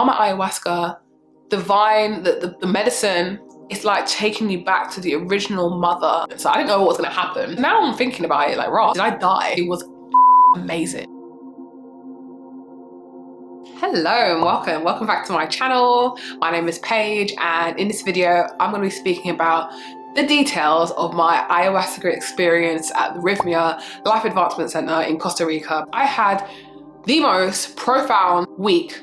I'm at ayahuasca, the vine, the medicine, it's like taking me back to the original mother. So I didn't know what was gonna happen. Now I'm thinking about it like, Ross, did I die? It was amazing. Hello and welcome back to my channel. My name is Paige, and in this video I'm going to be speaking about the details of my ayahuasca experience at the Rhythmia Life Advancement Center in Costa Rica. I had the most profound week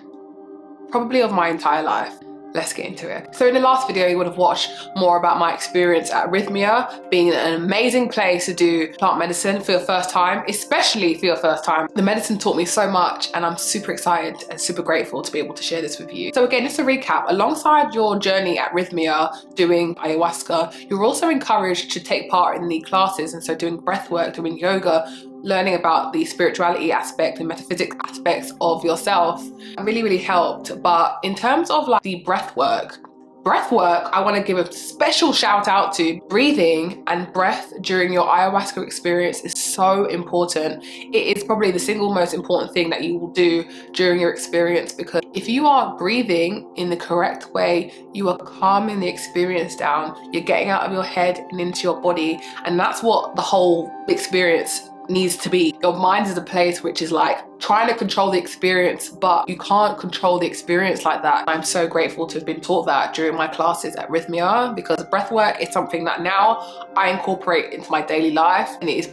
probably of my entire life. Let's get into it. So in the last video, you would have watched more about my experience at Rhythmia, being an amazing place to do plant medicine for your first time, especially for your first time. The medicine taught me so much, and I'm super excited and super grateful to be able to share this with you. So again, just to recap, alongside your journey at Rhythmia doing ayahuasca, you're also encouraged to take part in the classes, and so doing breath work, doing yoga, learning about the spirituality aspect and metaphysics aspects of yourself really helped. But in terms of like the breath work, I want to give a special shout out to breathing and breath during your ayahuasca experience is so important. It is probably the single most important thing that you will do during your experience, because if you are breathing in the correct way, you are calming the experience down, you're getting out of your head and into your body, and that's what the whole experience needs to be. Your mind is a place which is like trying to control the experience, but you can't control the experience like that. I'm so grateful to have been taught that during my classes at Rhythmia, because breathwork is something that now I incorporate into my daily life, and it is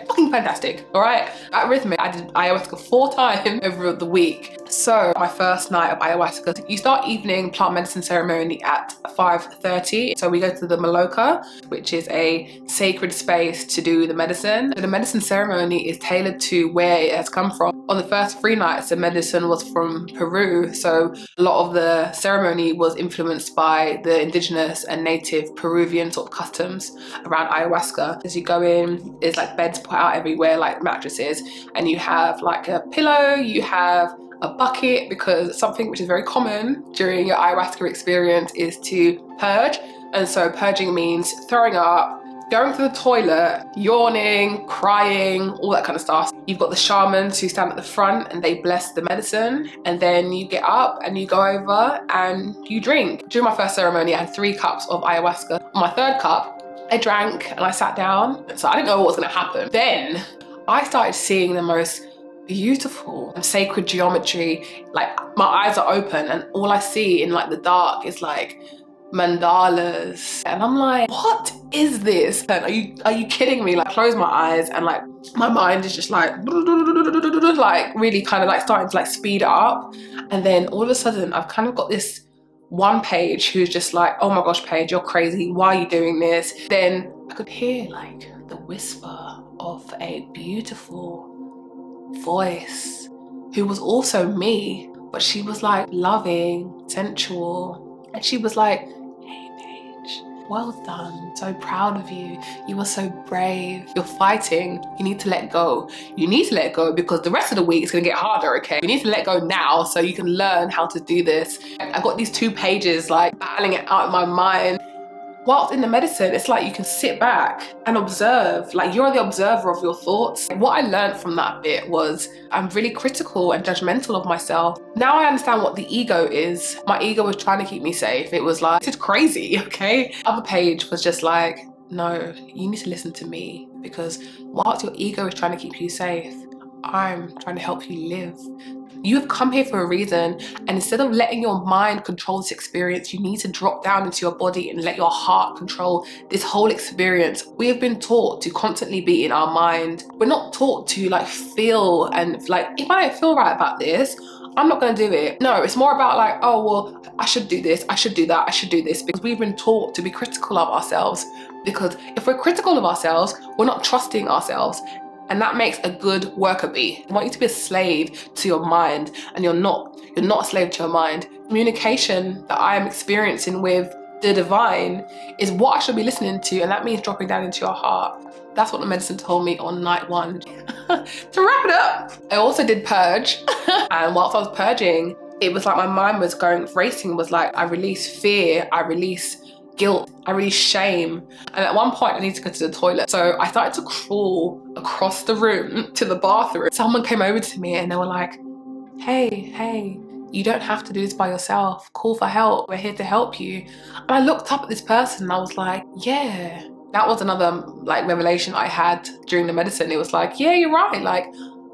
fucking fantastic. All right, at Rhythmia I did ayahuasca 4 times over the week. So my first night of ayahuasca, you start evening plant medicine ceremony at 5:30. So we go to the Maloka, which is a sacred space to do the medicine. So the medicine ceremony is tailored to where it has come from. On the first 3 nights, the medicine was from Peru, so a lot of the ceremony was influenced by the indigenous and native Peruvian sort of customs around ayahuasca. As you go in, there's like beds put out everywhere, like mattresses, and you have like a pillow, you have a bucket, because something which is very common during your ayahuasca experience is to purge. And so purging means throwing up, going to the toilet, yawning, crying, all that kind of stuff. You've got the shamans who stand at the front and they bless the medicine, and then you get up and you go over and you drink. During my first ceremony, I had 3 cups of ayahuasca. On my 3rd cup, I drank and I sat down. So I didn't know what was gonna happen. Then I started seeing the most beautiful and sacred geometry. Like my eyes are open and all I see in like the dark is like mandalas, and I'm like, what is this? And are you kidding me? Like, close my eyes and like my mind is just like really kind of like starting to like speed up, and then all of a sudden I've kind of got this one Paige who's just like, oh my gosh, Paige, you're crazy, why are you doing this? Then I could hear like the whisper of a beautiful voice who was also me, but she was like loving, sensual, and she was like, hey Paige, well done, so proud of you, you were so brave, you're fighting, you need to let go. You need to let go because the rest of the week is gonna get harder, okay? You need to let go now so you can learn how to do this. I got these 2 pages like battling it out in my mind. Whilst in the medicine, it's like you can sit back and observe, like you're the observer of your thoughts. What I learned from that bit was I'm really critical and judgmental of myself. Now I understand what the ego is. My ego was trying to keep me safe. It was like, this is crazy, okay? Other Paige was just like, no, you need to listen to me, because whilst your ego is trying to keep you safe, I'm trying to help you live. You have come here for a reason, and instead of letting your mind control this experience, you need to drop down into your body and let your heart control this whole experience. We have been taught to constantly be in our mind. We're not taught to like feel, and like, if I don't feel right about this, I'm not gonna do it. No, it's more about like, oh, well, I should do this, I should do that, I should do this, because we've been taught to be critical of ourselves. Because if we're critical of ourselves, we're not trusting ourselves. And that makes a good worker bee. I want you to be a slave to your mind, and you're not a slave to your mind. Communication that I am experiencing with the divine is what I should be listening to, and that means dropping down into your heart. That's what the medicine told me on night 1. To wrap it up, I also did purge, and whilst I was purging, it was like my mind was going racing, was like I release fear, I release guilt, I release shame, and at one point I needed to go to the toilet. So I started to crawl across the room to the bathroom. Someone came over to me and they were like, hey, You don't have to do this by yourself. Call for help. We're here to help you. And I looked up at this person and I was like, yeah. That was another like revelation I had during the medicine. It was like, yeah, you're right. Like,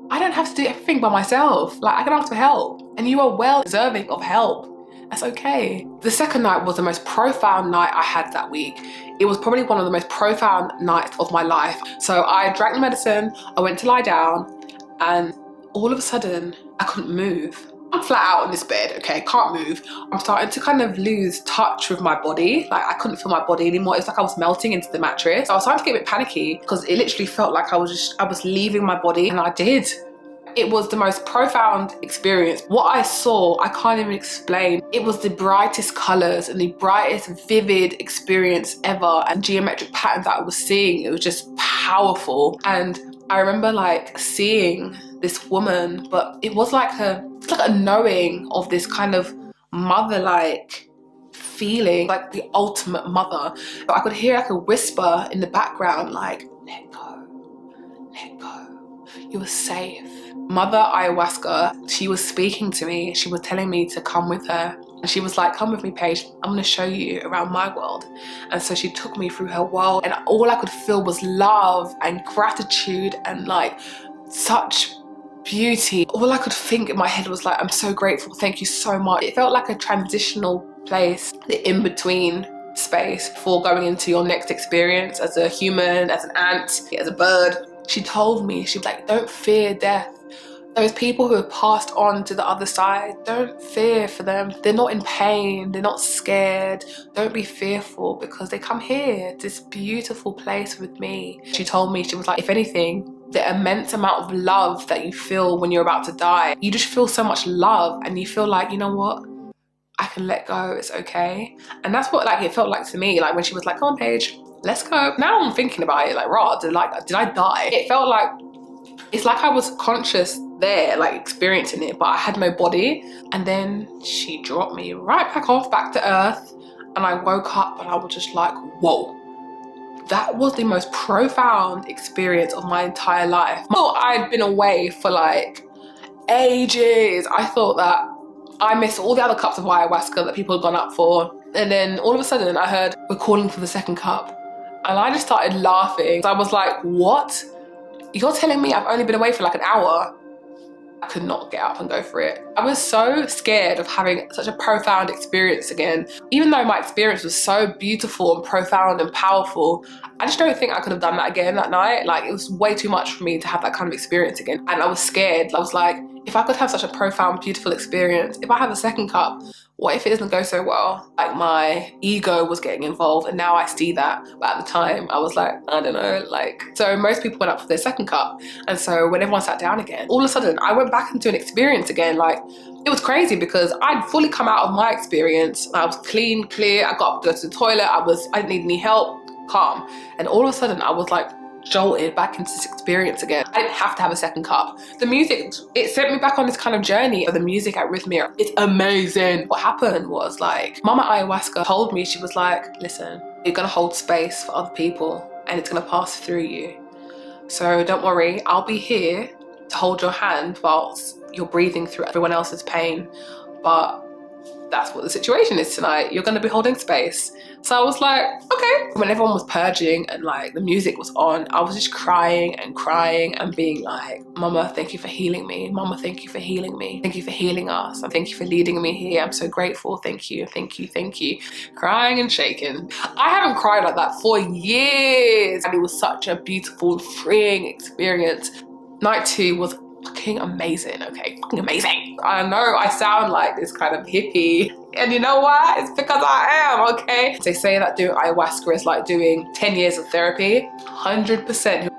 I don't have to do everything by myself. Like, I can ask for help. And you are well deserving of help. That's okay. The second night was the most profound night I had that week. It was probably one of the most profound nights of my life. So I drank the medicine, I went to lie down, and all of a sudden, I couldn't move. I'm flat out on this bed, okay, can't move. I'm starting to kind of lose touch with my body. Like, I couldn't feel my body anymore. It was like I was melting into the mattress. So I was starting to get a bit panicky because it literally felt like I was leaving my body, and I did. It was the most profound experience. What I saw, I can't even explain. It was the brightest colors and the brightest vivid experience ever, and geometric patterns that I was seeing. It was just powerful. And I remember like seeing this woman, but it was like a knowing of this kind of mother-like feeling, like the ultimate mother. But I could hear like a whisper in the background, like, let go, let go, you're safe. Mother Ayahuasca, she was speaking to me. She was telling me to come with her. And she was like, come with me, Paige. I'm gonna show you around my world. And so she took me through her world, and all I could feel was love and gratitude and like such beauty. All I could think in my head was like, I'm so grateful, thank you so much. It felt like a transitional place, the in-between space before going into your next experience as a human, as an ant, as a bird. She told me, she was like, don't fear death. Those people who have passed on to the other side, don't fear for them. They're not in pain, they're not scared. Don't be fearful, because they come here, this beautiful place with me. She told me, she was like, if anything, the immense amount of love that you feel when you're about to die, you just feel so much love, and you feel like, you know what? I can let go, it's okay. And that's what like it felt like to me, like when she was like, come on, Paige, let's go. Now I'm thinking about it, like, rah, did I die? It felt like, it's like I was conscious there, like experiencing it, but I had no body. And then she dropped me right back off, back to earth. And I woke up and I was just like, whoa. That was the most profound experience of my entire life. I thought I'd been away for like ages. I thought that I missed all the other cups of ayahuasca that people had gone up for. And then all of a sudden I heard, we're calling for the second cup. And I just started laughing. I was like, what? You're telling me I've only been away for like an hour? I could not get up and go for it. I was so scared of having such a profound experience again. Even though my experience was so beautiful and profound and powerful, I just don't think I could have done that again that night. Like, it was way too much for me to have that kind of experience again. And I was scared. I was like, if I could have such a profound, beautiful experience, if I have a second cup, what if it doesn't go so well? Like, my ego was getting involved, and now I see that. But at the time, I was like, I don't know, like, so most people went up for their second cup. And so when everyone sat down again, all of a sudden I went back into an experience again. Like, it was crazy because I'd fully come out of my experience. I was clean, clear, I got up to go to the toilet, I didn't need any help, calm. And all of a sudden I was like, jolted back into this experience again. I didn't have to have a second cup. The music, it sent me back on this kind of journey of the music at Rhythmia. It's amazing. What happened was, like, Mama Ayahuasca told me, she was like, listen, you're gonna hold space for other people and it's gonna pass through you. So don't worry, I'll be here to hold your hand whilst you're breathing through everyone else's pain. But that's what the situation is tonight. You're gonna be holding space. So I was like, okay. When everyone was purging and like the music was on, I was just crying and being like, Mama, thank you for healing me. Mama, thank you for healing me. Thank you for healing us. And thank you for leading me here. I'm so grateful. Thank you, thank you, thank you. Crying and shaking. I haven't cried like that for years. And it was such a beautiful, freeing experience. Night 2 was fucking amazing, okay? Fucking amazing. I know I sound like this kind of hippie, and you know why? It's because I am, okay? They say that doing ayahuasca is like doing 10 years of therapy. 100%